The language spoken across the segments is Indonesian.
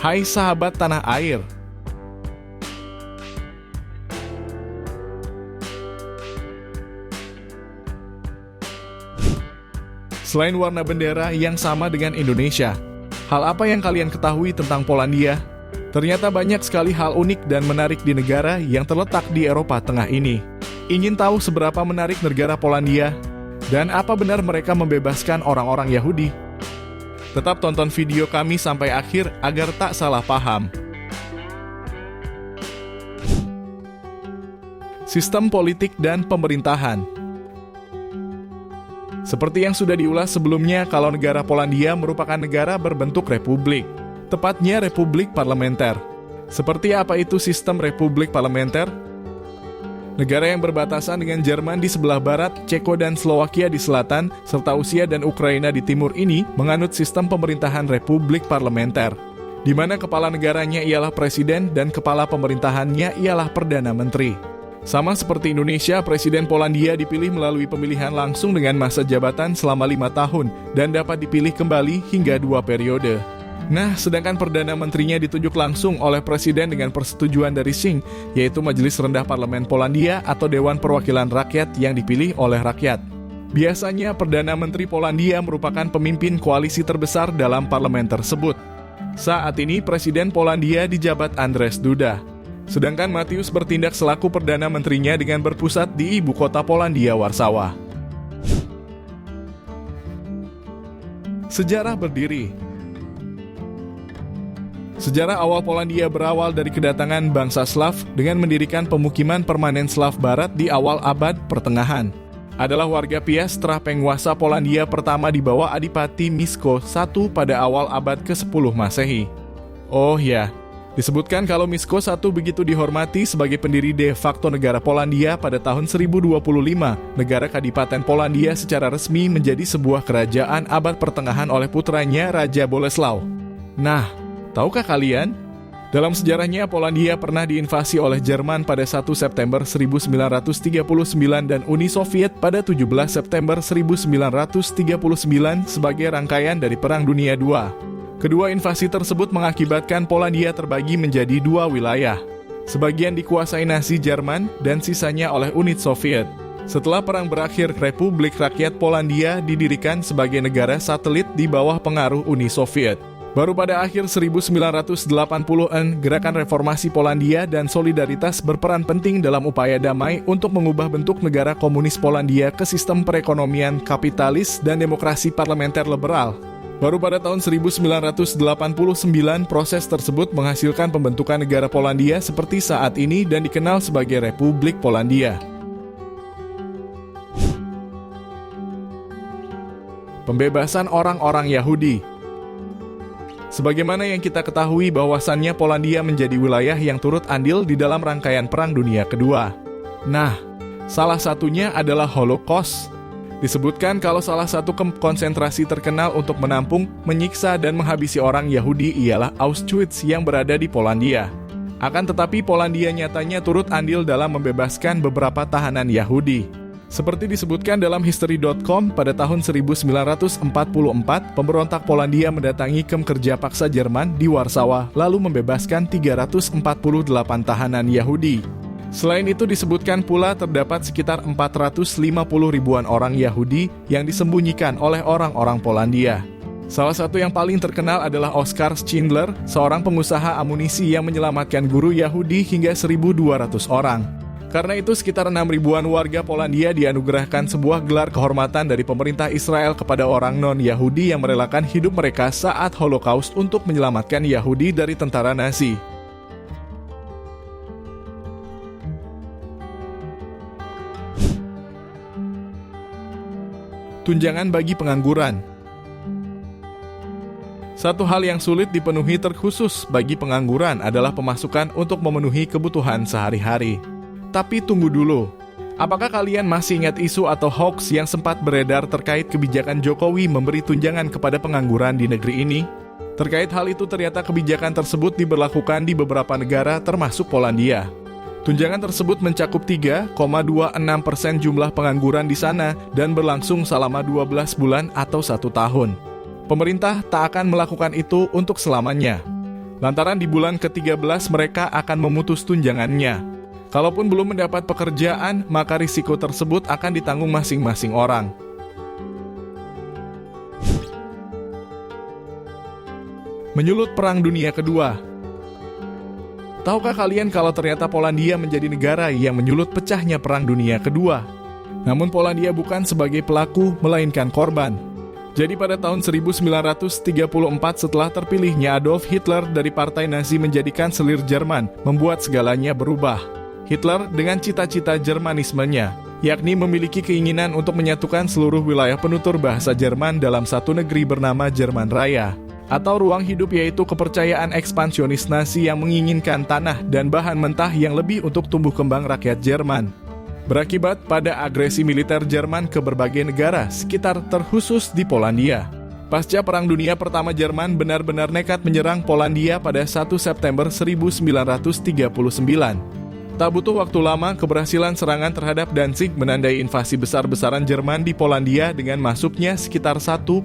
Hai sahabat tanah air. Selain warna bendera yang sama dengan Indonesia, hal apa yang kalian ketahui tentang Polandia? Ternyata banyak sekali hal unik dan menarik di negara yang terletak di Eropa Tengah ini. Ingin tahu seberapa menarik negara Polandia? Dan apa benar mereka membebaskan orang-orang Yahudi? Tetap tonton video kami sampai akhir agar tak salah paham. Sistem politik dan pemerintahan. Seperti yang sudah diulas sebelumnya, kalau negara Polandia merupakan negara berbentuk republik, tepatnya republik parlementer. Seperti apa itu sistem republik parlementer? Negara yang berbatasan dengan Jerman di sebelah barat, Ceko dan Slowakia di selatan, serta Rusia dan Ukraina di timur ini menganut sistem pemerintahan republik parlementer, di mana kepala negaranya ialah presiden dan kepala pemerintahannya ialah perdana menteri. Sama seperti Indonesia, Presiden Polandia dipilih melalui pemilihan langsung dengan masa jabatan selama 5 tahun dan dapat dipilih kembali hingga 2 periode. Nah, sedangkan Perdana Menterinya ditunjuk langsung oleh Presiden dengan persetujuan dari Sejm, yaitu Majelis Rendah Parlemen Polandia atau Dewan Perwakilan Rakyat yang dipilih oleh rakyat. Biasanya, Perdana Menteri Polandia merupakan pemimpin koalisi terbesar dalam parlemen tersebut. Saat ini, Presiden Polandia dijabat Andrzej Duda. Sedangkan Mateusz bertindak selaku Perdana Menterinya dengan berpusat di ibu kota Polandia, Warsawa. Sejarah berdiri. Sejarah awal Polandia berawal dari kedatangan bangsa Slav dengan mendirikan pemukiman permanen Slav Barat di awal abad pertengahan. Adalah warga Piastra, penguasa Polandia pertama di bawah Adipati Mieszko I pada awal abad ke-10 Masehi. Oh ya, disebutkan kalau Mieszko I begitu dihormati sebagai pendiri de facto negara Polandia pada tahun 1025, negara Kadipaten Polandia secara resmi menjadi sebuah kerajaan abad pertengahan oleh putranya Raja Boleslaw. Nah, tahukah kalian? Dalam sejarahnya, Polandia pernah diinvasi oleh Jerman pada 1 September 1939 dan Uni Soviet pada 17 September 1939 sebagai rangkaian dari Perang Dunia II. Kedua invasi tersebut mengakibatkan Polandia terbagi menjadi 2 wilayah. Sebagian dikuasai Nazi Jerman dan sisanya oleh Uni Soviet. Setelah perang berakhir, Republik Rakyat Polandia didirikan sebagai negara satelit di bawah pengaruh Uni Soviet. Baru pada akhir 1980-an, gerakan reformasi Polandia dan solidaritas berperan penting dalam upaya damai untuk mengubah bentuk negara komunis Polandia ke sistem perekonomian kapitalis dan demokrasi parlementer liberal. Baru pada tahun 1989, proses tersebut menghasilkan pembentukan negara Polandia seperti saat ini dan dikenal sebagai Republik Polandia. Pembebasan orang-orang Yahudi. Sebagaimana yang kita ketahui bahwasannya Polandia menjadi wilayah yang turut andil di dalam rangkaian Perang Dunia Kedua. Nah, salah satunya adalah Holocaust. Disebutkan kalau salah satu konsentrasi terkenal untuk menampung, menyiksa, dan menghabisi orang Yahudi ialah Auschwitz yang berada di Polandia. Akan tetapi Polandia nyatanya turut andil dalam membebaskan beberapa tahanan Yahudi. Seperti disebutkan dalam History.com, pada tahun 1944, pemberontak Polandia mendatangi kamp kerja paksa Jerman di Warsawa, lalu membebaskan 348 tahanan Yahudi. Selain itu disebutkan pula terdapat sekitar 450 ribuan orang Yahudi yang disembunyikan oleh orang-orang Polandia. Salah satu yang paling terkenal adalah Oskar Schindler, seorang pengusaha amunisi yang menyelamatkan guru Yahudi hingga 1.200 orang. Karena itu sekitar 6 ribuan warga Polandia dianugerahkan sebuah gelar kehormatan dari pemerintah Israel kepada orang non-Yahudi yang merelakan hidup mereka saat Holocaust untuk menyelamatkan Yahudi dari tentara Nazi. Tunjangan bagi pengangguran. Satu hal yang sulit dipenuhi terkhusus bagi pengangguran adalah pemasukan untuk memenuhi kebutuhan sehari-hari. Tapi tunggu dulu, apakah kalian masih ingat isu atau hoax yang sempat beredar terkait kebijakan Jokowi memberi tunjangan kepada pengangguran di negeri ini? Terkait hal itu, ternyata kebijakan tersebut diberlakukan di beberapa negara termasuk Polandia. Tunjangan tersebut mencakup 3,26% jumlah pengangguran di sana dan berlangsung selama 12 bulan atau 1 tahun. Pemerintah tak akan melakukan itu untuk selamanya. Lantaran di bulan ke-13 mereka akan memutus tunjangannya. Kalaupun belum mendapat pekerjaan, maka risiko tersebut akan ditanggung masing-masing orang. Menyulut Perang Dunia Kedua. Tahukah kalian kalau ternyata Polandia menjadi negara yang menyulut pecahnya Perang Dunia Kedua? Namun Polandia bukan sebagai pelaku, melainkan korban. Jadi pada tahun 1934 setelah terpilihnya Adolf Hitler dari Partai Nazi menjadi kanselir Jerman, membuat segalanya berubah. Hitler dengan cita-cita Jermanismenya, yakni memiliki keinginan untuk menyatukan seluruh wilayah penutur bahasa Jerman dalam satu negeri bernama Jerman Raya. Atau ruang hidup, yaitu kepercayaan ekspansionis Nazi yang menginginkan tanah dan bahan mentah yang lebih untuk tumbuh kembang rakyat Jerman. Berakibat pada agresi militer Jerman ke berbagai negara sekitar terkhusus di Polandia. Pasca Perang Dunia Pertama, Jerman benar-benar nekat menyerang Polandia pada 1 September 1939. Tak butuh waktu lama, keberhasilan serangan terhadap Danzig menandai invasi besar-besaran Jerman di Polandia dengan masuknya sekitar 1,5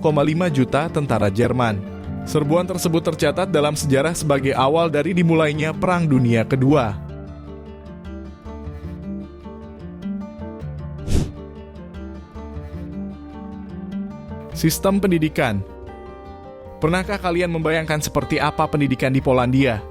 juta tentara Jerman. Serbuan tersebut tercatat dalam sejarah sebagai awal dari dimulainya Perang Dunia Kedua. Sistem pendidikan. Pernahkah kalian membayangkan seperti apa pendidikan di Polandia?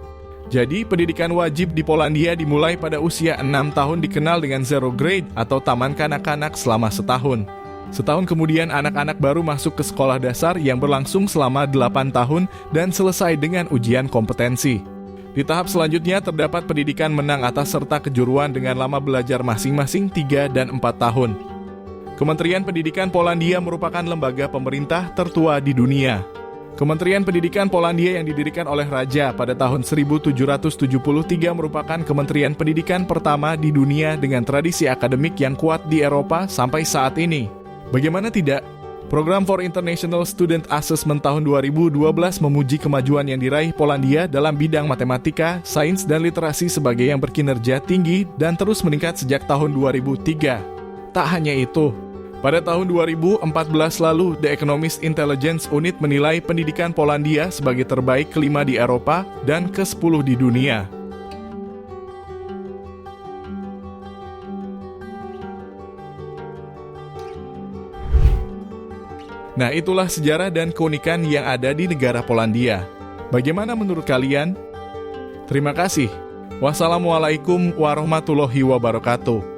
Jadi, pendidikan wajib di Polandia dimulai pada usia 6 tahun, dikenal dengan zero grade atau taman kanak-kanak selama setahun. Setahun kemudian anak-anak baru masuk ke sekolah dasar yang berlangsung selama 8 tahun dan selesai dengan ujian kompetensi. Di tahap selanjutnya terdapat pendidikan menang atas serta kejuruan dengan lama belajar masing-masing 3 dan 4 tahun. Kementerian Pendidikan Polandia merupakan lembaga pemerintah tertua di dunia. Kementerian Pendidikan Polandia yang didirikan oleh Raja pada tahun 1773 merupakan kementerian pendidikan pertama di dunia dengan tradisi akademik yang kuat di Eropa sampai saat ini. Bagaimana tidak? Program for International Student Assessment tahun 2012 memuji kemajuan yang diraih Polandia dalam bidang matematika, sains, dan literasi sebagai yang berkinerja tinggi dan terus meningkat sejak tahun 2003. Tak hanya itu, pada tahun 2014 lalu, The Economist Intelligence Unit menilai pendidikan Polandia sebagai terbaik kelima di Eropa dan ke-10 di dunia. Nah, itulah sejarah dan keunikan yang ada di negara Polandia. Bagaimana menurut kalian? Terima kasih. Wassalamualaikum warahmatullahi wabarakatuh.